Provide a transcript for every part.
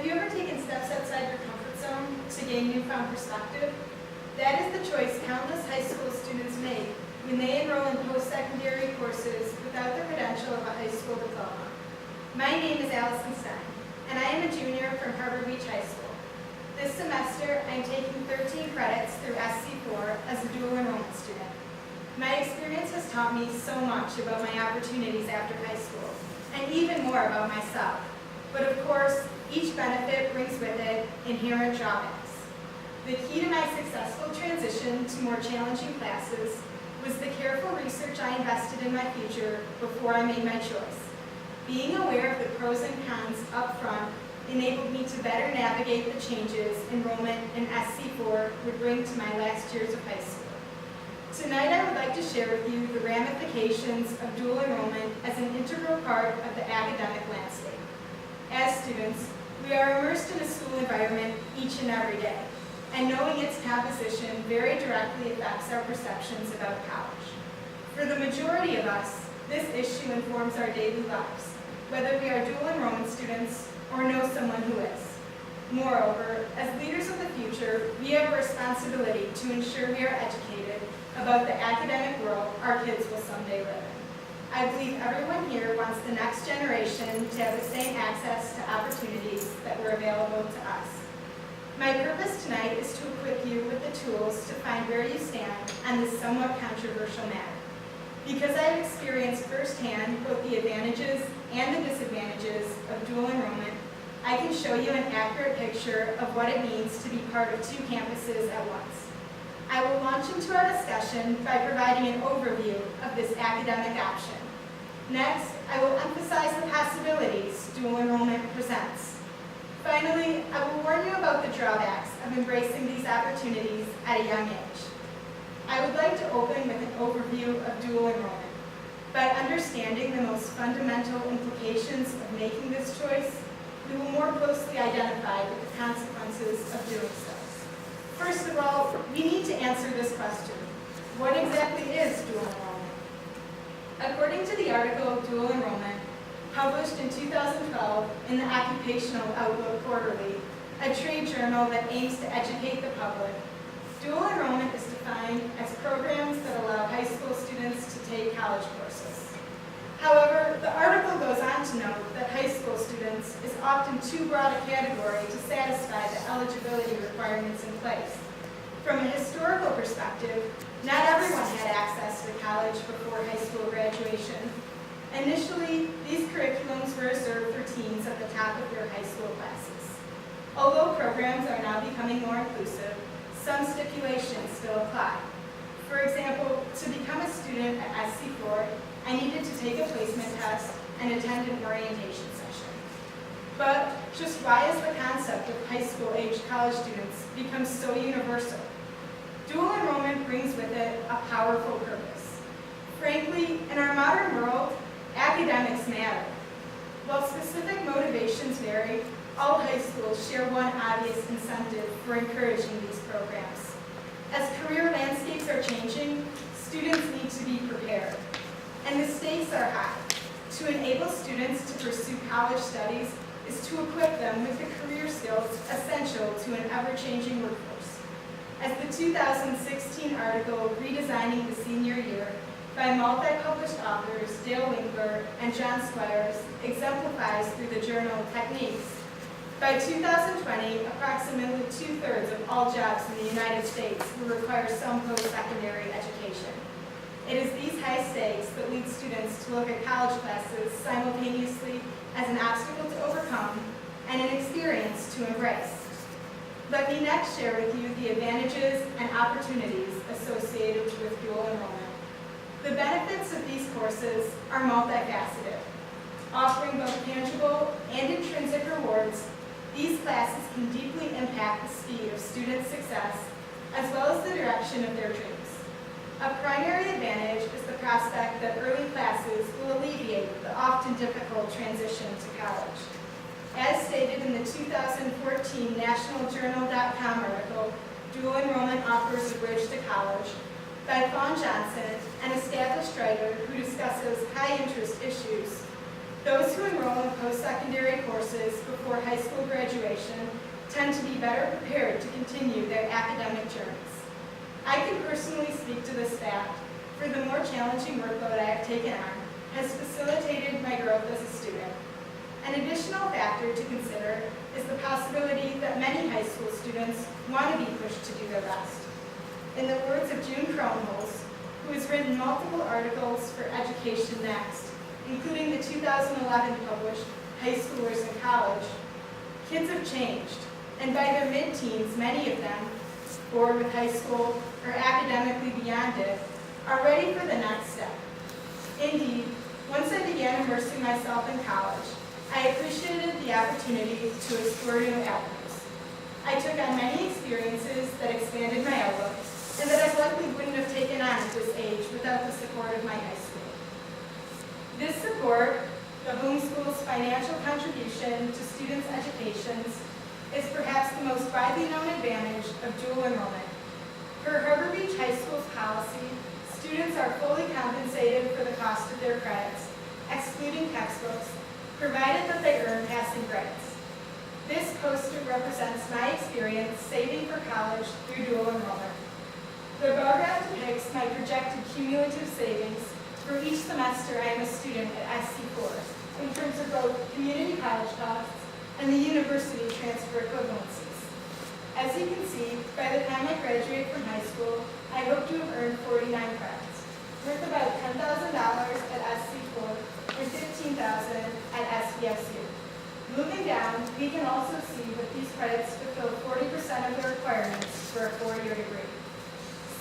Have you ever taken steps outside your comfort zone to gain newfound perspective? That is the choice countless high school students make when they enroll in post-secondary courses without the credential of a high school diploma. My name is Allison, and I am a junior from Harbor Beach High School. This semester, I am taking 13 credits through SC4 as a dual enrollment student. My experience has taught me so much about my opportunities after high school, and even more about myself. But of course, each benefit brings with it inherent drawbacks. The key to my successful transition to more challenging classes was the careful research I invested in my future before I made my choice. Being aware of the pros and cons up front enabled me to better navigate the changes enrollment in SC4 would bring to my last years of high school. Tonight I would like to share with you the ramifications of dual enrollment as an integral part of the academic landscape. As students, we are immersed in a school environment each and every day, and knowing its composition very directly affects our perceptions about college. For the majority of us, this issue informs our daily lives, whether we are dual enrollment students or know someone who is. Moreover, as leaders of the future, we have a responsibility to ensure we are educated about the academic world our kids will someday live in. I believe everyone here wants the next generation to have the same access to opportunities that were available to us. My purpose tonight is to equip you with the tools to find where you stand on this somewhat controversial matter. Because I have experienced firsthand both the advantages and the disadvantages of dual enrollment, I can show you an accurate picture of what it means to be part of two campuses at once. I will launch into our discussion by providing an overview of this academic option. Next, I will emphasize the possibilities dual enrollment presents. Finally, I will warn you about the drawbacks of embracing these opportunities at a young age. I would like to open with an overview of dual enrollment. By understanding the most fundamental implications of making this choice, we will more closely identify with the consequences of doing so. First of all, we need to answer this question. What exactly is dual enrollment? According to the article Dual Enrollment, published in 2012 in the Occupational Outlook Quarterly, a trade journal that aims to educate the public, dual enrollment is defined as programs that allow high school students to take college courses. However, the article goes on to note that high school students is often too broad a category to satisfy the eligibility requirements in place. From a historical perspective, not everyone had access to college before high school graduation. Initially, these curriculums were reserved for teens at the top of their high school classes. Although programs are now becoming more inclusive, some stipulations still apply. For example, to become a student at SC4, I needed to take a placement test and attend an orientation session. But just why has the concept of high school-age college students become so universal? Dual enrollment brings with it a powerful purpose. Frankly, in our modern world, academics matter. While specific motivations vary, all high schools share one obvious incentive for encouraging these programs. As career landscapes are changing, students need to be prepared. And the stakes are high. To enable students to pursue college studies is to equip them with the career skills essential to an ever-changing workforce. As the 2016 article Redesigning the Senior Year by multi-published authors Dale Winkler and John Squires exemplifies through the journal Techniques, by 2020, approximately 2/3 of all jobs in the United States will require some post-secondary education. It is these high stakes that lead students to look at college classes simultaneously as an obstacle to overcome and an experience to embrace. Let me next share with you the advantages and opportunities associated with dual enrollment. The benefits of these courses are multifaceted. Offering both tangible and intrinsic rewards, these classes can deeply impact the speed of student success as well as the direction of their dreams. A primary advantage is the prospect that early classes will alleviate the often difficult transition to college. As stated in the 2014 nationaljournal.com article, Dual Enrollment Offers a Bridge to College, by Fawn Johnson, an established writer who discusses high-interest issues, those who enroll in post-secondary courses before high school graduation tend to be better prepared to continue their academic journeys. I can personally speak to this fact, for the more challenging workload I have taken on has facilitated my growth as a student. An additional factor to consider is the possibility that many high school students want to be pushed to do their best. In the words of June Kronholz, who has written multiple articles for Education Next, including the 2011 published High Schoolers in College, kids have changed, and by their mid-teens, many of them, bored with high school or academically beyond it, are ready for the next step. Indeed, once I began immersing myself in college, I appreciated the opportunity to explore new avenues. I took on many experiences that expanded my outlook and that I likely wouldn't have taken on at this age without the support of my high school. This support, the homeschool's financial contribution to students' educations, is perhaps the most widely known advantage of dual enrollment. Per Harbor Beach High School's policy, students are fully compensated for the cost of their credits, excluding textbooks, provided that they earn passing grades. This poster represents my experience saving for college through dual enrollment. The bar graph depicts my projected cumulative savings for each semester I am a student at SC4 in terms of both community college costs and the university transfer equivalencies. As you can see, by the time I graduate from high school, I hope to have earned 49 credits, worth about $10,000 at SC4 and $15,000 at SVSU. Moving down, we can also see that these credits fulfill 40% of the requirements for a 4-year degree.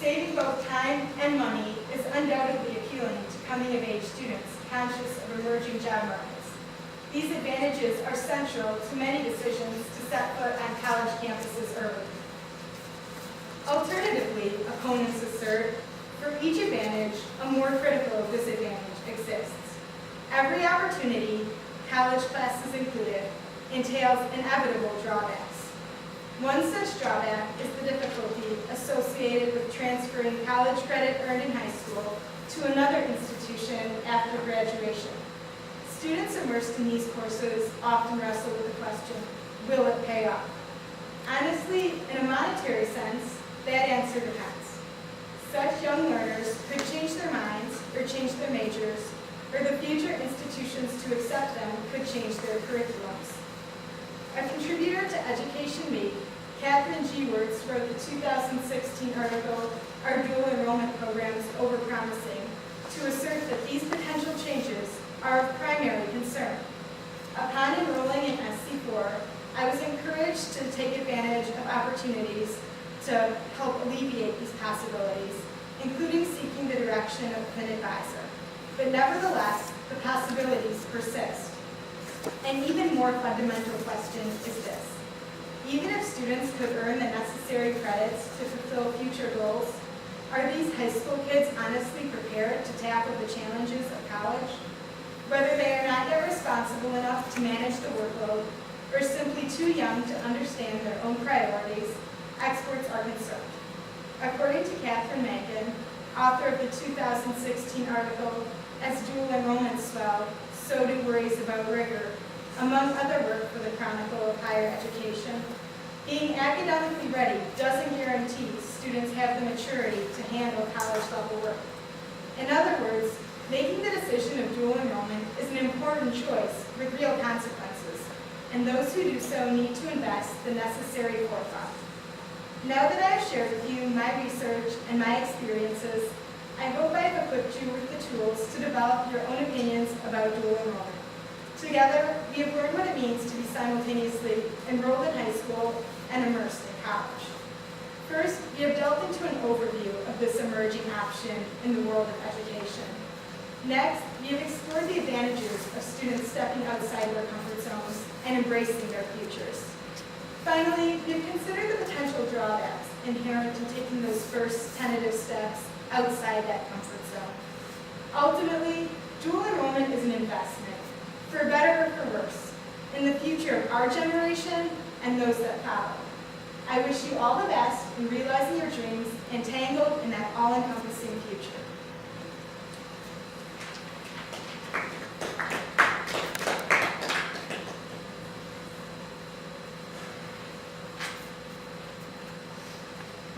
Saving both time and money is undoubtedly appealing to coming-of-age students conscious of emerging job markets. These advantages are central to many decisions to set foot on college campuses early. Alternatively, opponents assert, for each advantage, a more critical disadvantage exists. Every opportunity, college classes included, entails inevitable drawbacks. One such drawback is the difficulty associated with transferring college credit earned in high school to another institution after graduation. Students immersed in these courses often wrestle with the question, will it pay off? Honestly, in a monetary sense, that answer depends. Such young learners could change their minds or change their majors, or the future institutions to accept them could change their curriculums. A contributor to Education Week, Catherine G. Wirtz, wrote the 2016 article, Are Dual Enrollment Programs Overpromising?, to assert that these potential changes are of primary concern. Upon enrolling in SC4, I was encouraged to take advantage of opportunities to help alleviate these possibilities, including seeking the direction of an advisor. But nevertheless, the possibilities persist. An even more fundamental question is this. Even if students could earn the necessary credits to fulfill future goals, are these high school kids honestly prepared to tackle the challenges of college? Whether they are not yet responsible enough to manage the workload or simply too young to understand their own priorities, experts are concerned. According to Catherine Mankin, author of the 2016 article, As Dual Enrollment Swell, So Do Worries About Rigor, among other work for the Chronicle of Higher Education, being academically ready doesn't guarantee students have the maturity to handle college-level work. In other words, making the decision of dual enrollment is an important choice with real consequences, and those who do so need to invest the necessary forethought. Now that I have shared with you my research and my experiences, I hope I have equipped you with the tools to develop your own opinions about dual enrollment. Together, we have learned what it means to be simultaneously enrolled in high school and immersed in college. First, we have delved into an overview of this emerging option in the world of education. Next, we have explored the advantages of students stepping outside their comfort zones and embracing their futures. Finally, we have considered the potential drawbacks inherent in taking those first tentative steps outside that comfort zone. Ultimately, dual enrollment is an investment, for better or for worse, in the future of our generation and those that follow. I wish you all the best in realizing your dreams entangled in that all-encompassing future.